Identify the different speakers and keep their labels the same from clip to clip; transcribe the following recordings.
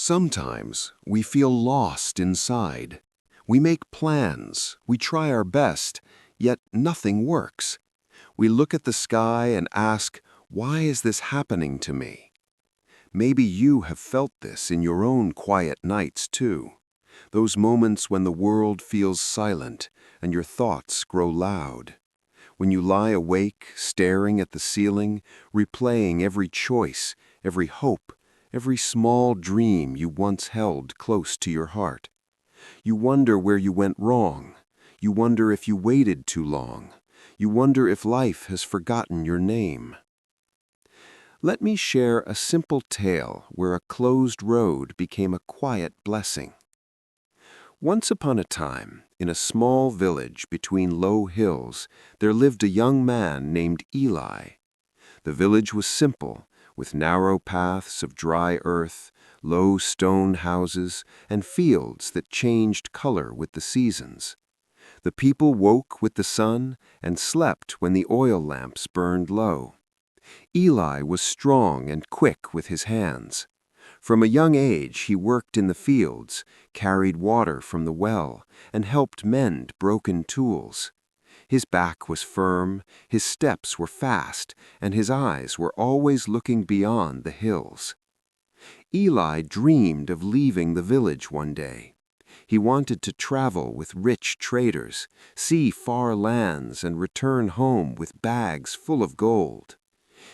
Speaker 1: Sometimes we feel lost inside. We make plans, we try our best, yet nothing works. We look at the sky and ask, why is this happening to me? Maybe you have felt this in your own quiet nights too. Those moments when the world feels silent and your thoughts grow loud. When you lie awake, staring at the ceiling, replaying every choice, every hope, every small dream you once held close to your heart. You wonder where you went wrong. You wonder if you waited too long. You wonder if life has forgotten your name. Let me share a simple tale where a closed road became a quiet blessing. Once upon a time, in a small village between low hills, there lived a young man named Eli. The village was simple, with narrow paths of dry earth, low stone houses, and fields that changed color with the seasons. The people woke with the sun and slept when the oil lamps burned low. Eli was strong and quick with his hands. From a young age he worked in the fields, carried water from the well, and helped mend broken tools. His back was firm, his steps were fast, and his eyes were always looking beyond the hills. Eli dreamed of leaving the village one day. He wanted to travel with rich traders, see far lands, and return home with bags full of gold.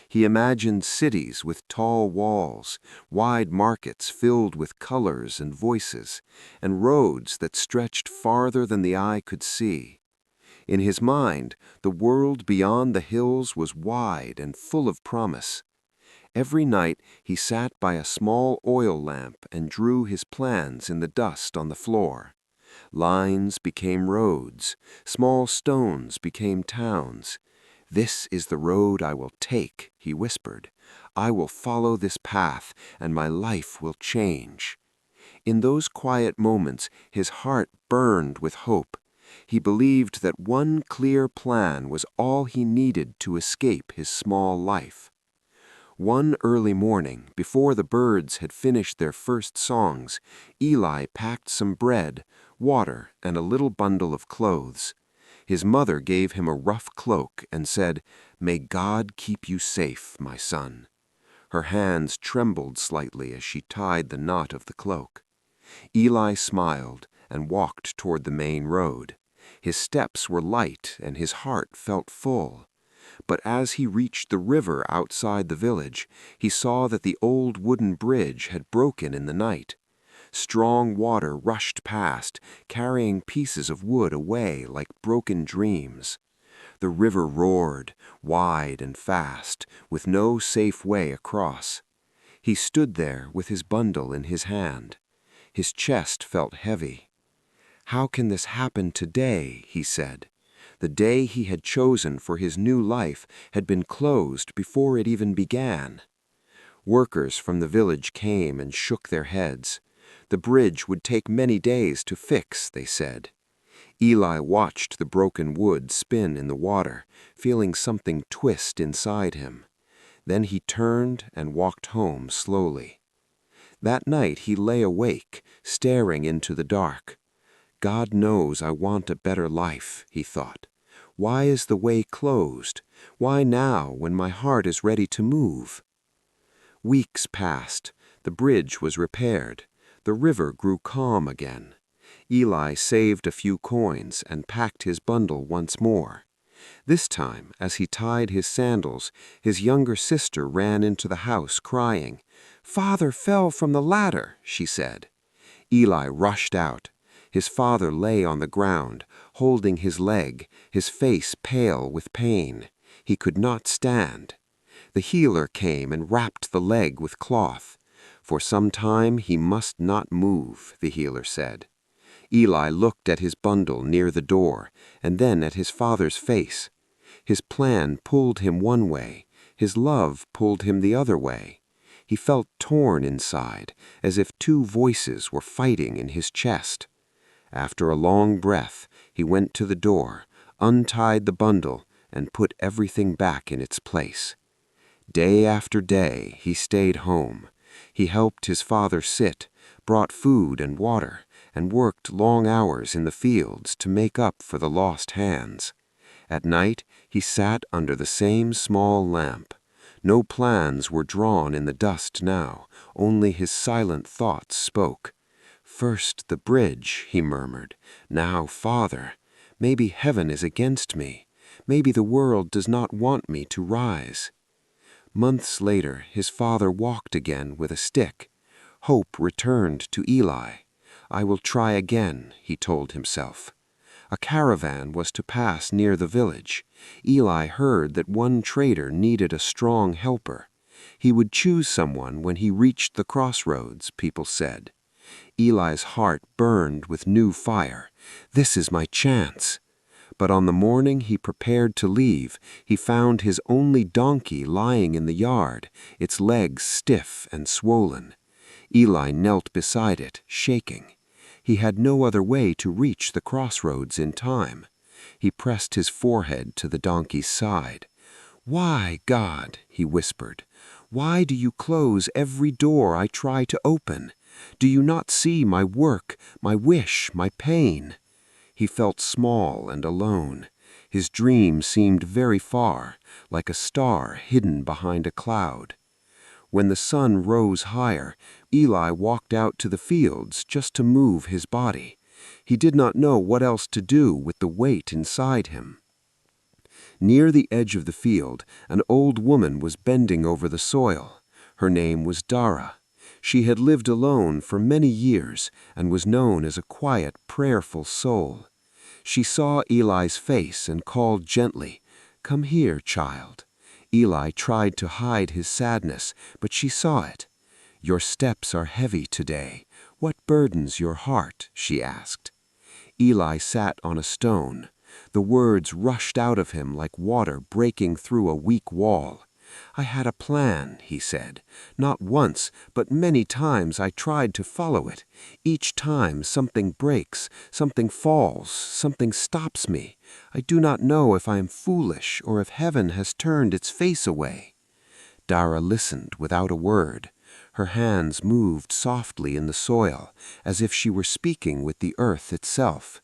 Speaker 1: He imagined cities with tall walls, wide markets filled with colors and voices, and roads that stretched farther than the eye could see. In his mind, the world beyond the hills was wide and full of promise. Every night he sat by a small oil lamp and drew his plans in the dust on the floor. Lines became roads, small stones became towns. "This is the road I will take," he whispered. "I will follow this path, and my life will change." In those quiet moments, his heart burned with hope. He believed that one clear plan was all he needed to escape his small life. One early morning, before the birds had finished their first songs, Eli packed some bread, water, and a little bundle of clothes. His mother gave him a rough cloak and said, "May God keep you safe, my son." Her hands trembled slightly as she tied the knot of the cloak. Eli smiled and walked toward the main road. His steps were light and his heart felt full. But as he reached the river outside the village, he saw that the old wooden bridge had broken in the night. Strong water rushed past, carrying pieces of wood away like broken dreams. The river roared, wide and fast, with no safe way across. He stood there with his bundle in his hand. His chest felt heavy. "How can this happen today?" he said. The day he had chosen for his new life had been closed before it even began. Workers from the village came and shook their heads. The bridge would take many days to fix, they said. Eli watched the broken wood spin in the water, feeling something twist inside him. Then he turned and walked home slowly. That night he lay awake, staring into the dark. "God knows I want a better life," he thought. "Why is the way closed? Why now, when my heart is ready to move?" Weeks passed. The bridge was repaired. The river grew calm again. Eli saved a few coins and packed his bundle once more. This time, as he tied his sandals, his younger sister ran into the house crying. "Father fell from the ladder," she said. Eli rushed out. His father lay on the ground, holding his leg, his face pale with pain. He could not stand. The healer came and wrapped the leg with cloth. For some time he must not move, the healer said. Eli looked at his bundle near the door, and then at his father's face. His plan pulled him one way, his love pulled him the other way. He felt torn inside, as if two voices were fighting in his chest. After a long breath, he went to the door, untied the bundle, and put everything back in its place. Day after day, he stayed home. He helped his father sit, brought food and water, and worked long hours in the fields to make up for the lost hands. At night, he sat under the same small lamp. No plans were drawn in the dust now, only his silent thoughts spoke. "First the bridge," he murmured. "Now, Father, maybe heaven is against me. Maybe the world does not want me to rise." Months later, his father walked again with a stick. Hope returned to Eli. "I will try again," he told himself. A caravan was to pass near the village. Eli heard that one trader needed a strong helper. He would choose someone when he reached the crossroads, people said. Eli's heart burned with new fire. This is my chance. But on the morning he prepared to leave, he found his only donkey lying in the yard, its legs stiff and swollen. Eli knelt beside it, shaking. He had no other way to reach the crossroads in time. He pressed his forehead to the donkey's side. "Why, God," he whispered, "why do you close every door I try to open? Do you not see my work, my wish, my pain?" He felt small and alone. His dream seemed very far, like a star hidden behind a cloud. When the sun rose higher, Eli walked out to the fields just to move his body. He did not know what else to do with the weight inside him. Near the edge of the field, an old woman was bending over the soil. Her name was Dara. She had lived alone for many years and was known as a quiet, prayerful soul. She saw Eli's face and called gently, "Come here, child." Eli tried to hide his sadness, but she saw it. "Your steps are heavy today. What burdens your heart?" she asked. Eli sat on a stone. The words rushed out of him like water breaking through a weak wall. "I had a plan," he said. "Not once, but many times I tried to follow it. Each time something breaks, something falls, something stops me. I do not know if I am foolish or if heaven has turned its face away." Dara listened without a word. Her hands moved softly in the soil, as if she were speaking with the earth itself.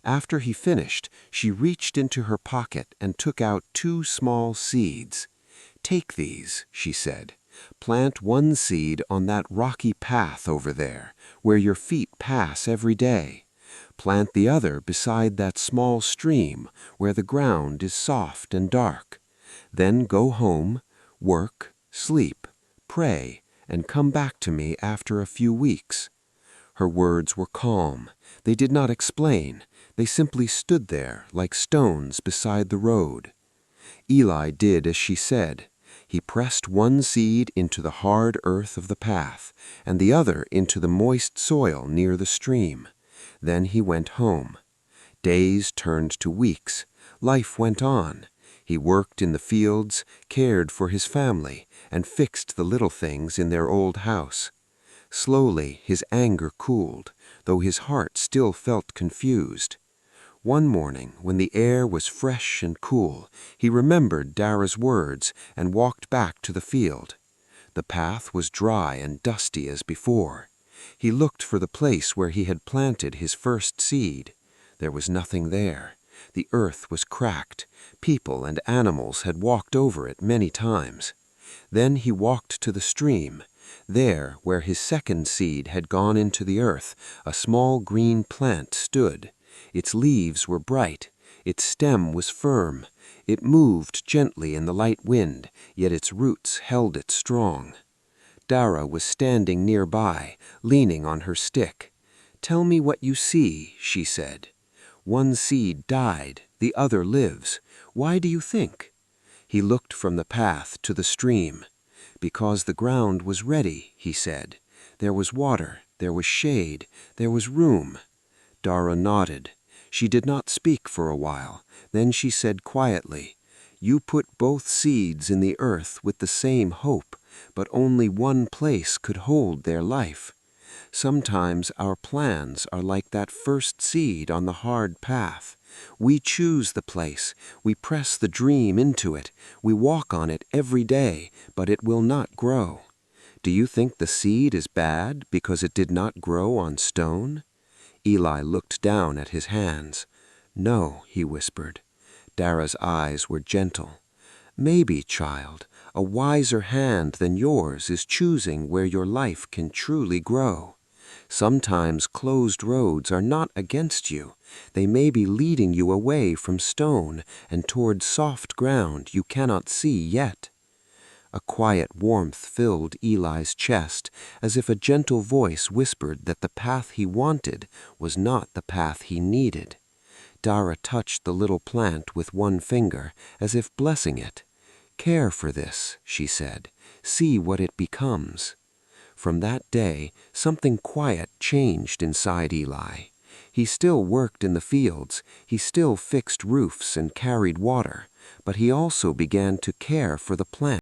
Speaker 1: After he finished, she reached into her pocket and took out 2 small seeds. "Take these," she said. "Plant one seed on that rocky path over there, where your feet pass every day. Plant the other beside that small stream, where the ground is soft and dark. Then go home, work, sleep, pray, and come back to me after a few weeks." Her words were calm. They did not explain. They simply stood there like stones beside the road. Eli did as she said. He pressed one seed into the hard earth of the path, and the other into the moist soil near the stream. Then he went home. Days turned to weeks. Life went on. He worked in the fields, cared for his family, and fixed the little things in their old house. Slowly his anger cooled, though his heart still felt confused. One morning, when the air was fresh and cool, he remembered Dara's words and walked back to the field. The path was dry and dusty as before. He looked for the place where he had planted his first seed. There was nothing there. The earth was cracked. People and animals had walked over it many times. Then he walked to the stream. There, where his second seed had gone into the earth, a small green plant stood. Its leaves were bright. Its stem was firm. It moved gently in the light wind, yet its roots held it strong. Dara was standing nearby, leaning on her stick. "Tell me what you see," she said. "One seed died, the other lives. Why do you think?" He looked from the path to the stream. "Because the ground was ready," he said. "There was water, there was shade, there was room." Dara nodded. She did not speak for a while. Then she said quietly, "You put both seeds in the earth with the same hope, but only one place could hold their life. Sometimes our plans are like that first seed on the hard path. We choose the place, we press the dream into it, we walk on it every day, but it will not grow.
Speaker 2: Do you think the seed is bad because it did not grow on stone?" Eli looked down at his hands. "No," he whispered. Dara's eyes were gentle. "Maybe, child, a wiser hand than yours is choosing where your life can truly grow. Sometimes closed roads are not against you. They may be leading you away from stone and toward soft ground you cannot see yet." A quiet warmth filled Eli's chest, as if a gentle voice whispered that the path he wanted was not the path he needed. Dara touched the little plant with one finger, as if blessing it. "Care for this," she said. "See what it becomes." From that day, something quiet changed inside Eli. He still worked in the fields, he still fixed roofs and carried water, but he also began to care for the plant.